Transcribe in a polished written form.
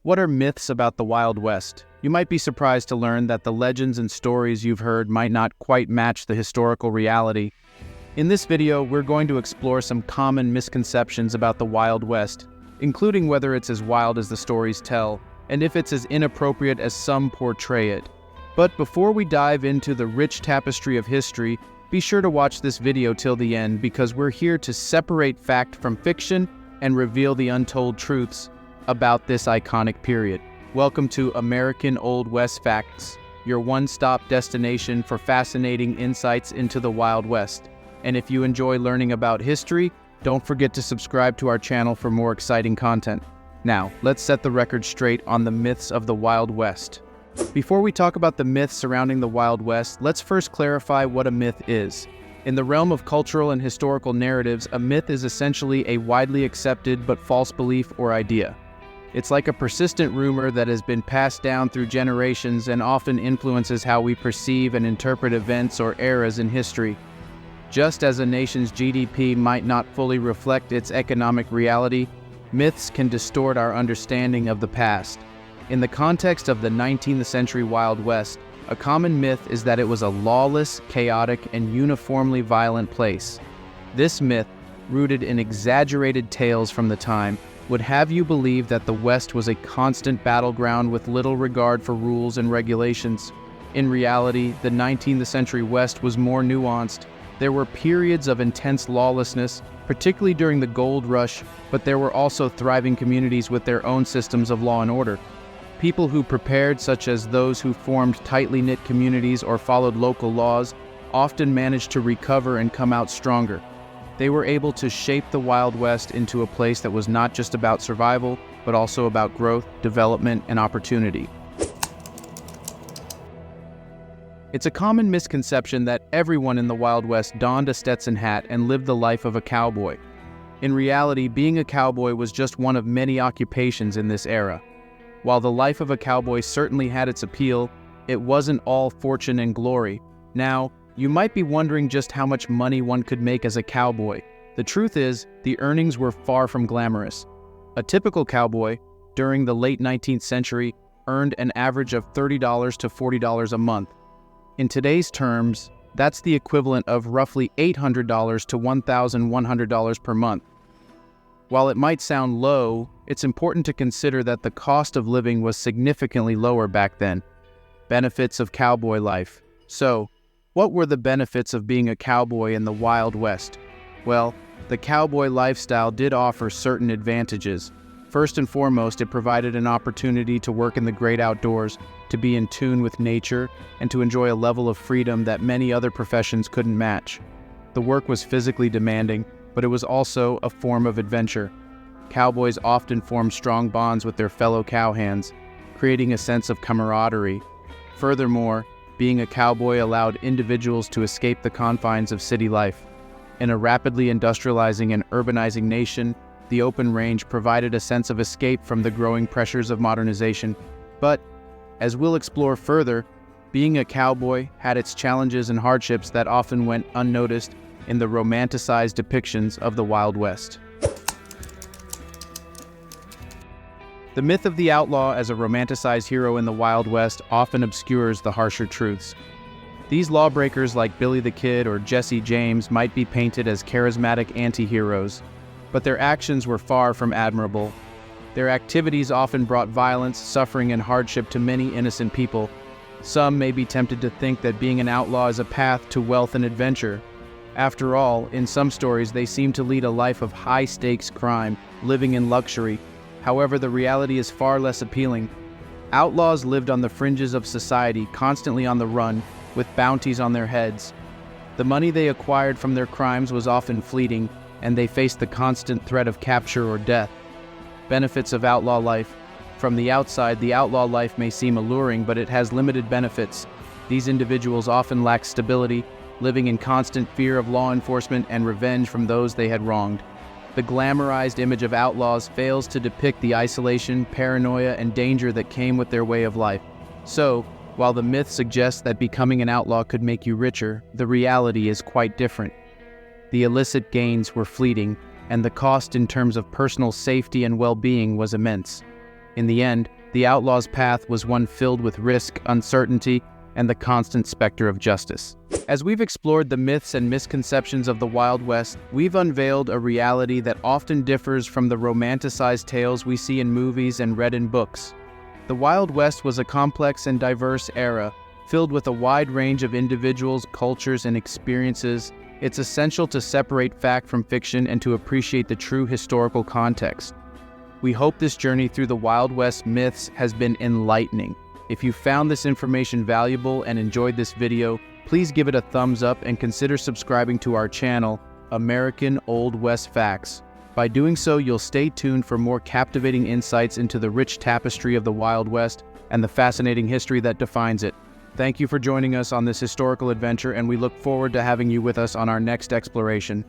What are myths about the Wild West? You might be surprised to learn that the legends and stories you've heard might not quite match the historical reality. In this video, we're going to explore some common misconceptions about the Wild West, including whether it's as wild as the stories tell, and if it's as inappropriate as some portray it. But before we dive into the rich tapestry of history, be sure to watch this video till the end because we're here to separate fact from fiction and reveal the untold truths about this iconic period. Welcome to American Old West Facts, your one-stop destination for fascinating insights into the Wild West. And if you enjoy learning about history, don't forget to subscribe to our channel for more exciting content. Now, let's set the record straight on the myths of the Wild West. Before we talk about the myths surrounding the Wild West, let's first clarify what a myth is. In the realm of cultural and historical narratives, a myth is essentially a widely accepted but false belief or idea. It's like a persistent rumor that has been passed down through generations and often influences how we perceive and interpret events or eras in history. Just as a nation's GDP might not fully reflect its economic reality, myths can distort our understanding of the past. In the context of the 19th century Wild West, a common myth is that it was a lawless, chaotic, and uniformly violent place. This myth, rooted in exaggerated tales from the time, would have you believe that the West was a constant battleground with little regard for rules and regulations. In reality, the 19th century West was more nuanced. There were periods of intense lawlessness, particularly during the Gold Rush, but there were also thriving communities with their own systems of law and order. People who prepared, such as those who formed tightly knit communities or followed local laws, often managed to recover and come out stronger. They were able to shape the Wild West into a place that was not just about survival, but also about growth, development, and opportunity. It's a common misconception that everyone in the Wild West donned a Stetson hat and lived the life of a cowboy. In reality, being a cowboy was just one of many occupations in this era. While the life of a cowboy certainly had its appeal, it wasn't all fortune and glory. Now, you might be wondering just how much money one could make as a cowboy. The truth is, the earnings were far from glamorous. A typical cowboy, during the late 19th century, earned an average of $30 to $40 a month. In today's terms, that's the equivalent of roughly $800 to $1,100 per month. While it might sound low, it's important to consider that the cost of living was significantly lower back then. Benefits of cowboy life. So, what were the benefits of being a cowboy in the Wild West? Well, the cowboy lifestyle did offer certain advantages. First and foremost, it provided an opportunity to work in the great outdoors, to be in tune with nature, and to enjoy a level of freedom that many other professions couldn't match. The work was physically demanding, but it was also a form of adventure. Cowboys often formed strong bonds with their fellow cowhands, creating a sense of camaraderie. Furthermore, being a cowboy allowed individuals to escape the confines of city life. In a rapidly industrializing and urbanizing nation, the open range provided a sense of escape from the growing pressures of modernization. But, as we'll explore further, being a cowboy had its challenges and hardships that often went unnoticed in the romanticized depictions of the Wild West. The myth of the outlaw as a romanticized hero in the Wild West often obscures the harsher truths. These lawbreakers like Billy the Kid or Jesse James might be painted as charismatic anti-heroes, but their actions were far from admirable. Their activities often brought violence, suffering, and hardship to many innocent people. Some may be tempted to think that being an outlaw is a path to wealth and adventure. After all, in some stories they seem to lead a life of high-stakes crime, living in luxury. However, the reality is far less appealing. Outlaws lived on the fringes of society, constantly on the run, with bounties on their heads. The money they acquired from their crimes was often fleeting, and they faced the constant threat of capture or death. Benefits of outlaw life. From the outside, the outlaw life may seem alluring, but it has limited benefits. These individuals often lack stability, living in constant fear of law enforcement and revenge from those they had wronged. The glamorized image of outlaws fails to depict the isolation, paranoia, and danger that came with their way of life. So, while the myth suggests that becoming an outlaw could make you richer, the reality is quite different. The illicit gains were fleeting, and the cost in terms of personal safety and well-being was immense. In the end, the outlaw's path was one filled with risk, uncertainty, and the constant specter of justice. As we've explored the myths and misconceptions of the Wild West, we've unveiled a reality that often differs from the romanticized tales we see in movies and read in books. The Wild West was a complex and diverse era, filled with a wide range of individuals, cultures, and experiences. It's essential to separate fact from fiction and to appreciate the true historical context. We hope this journey through the Wild West myths has been enlightening. If you found this information valuable and enjoyed this video, please give it a thumbs up and consider subscribing to our channel, American Old West Facts. By doing so, you'll stay tuned for more captivating insights into the rich tapestry of the Wild West and the fascinating history that defines it. Thank you for joining us on this historical adventure, and we look forward to having you with us on our next exploration.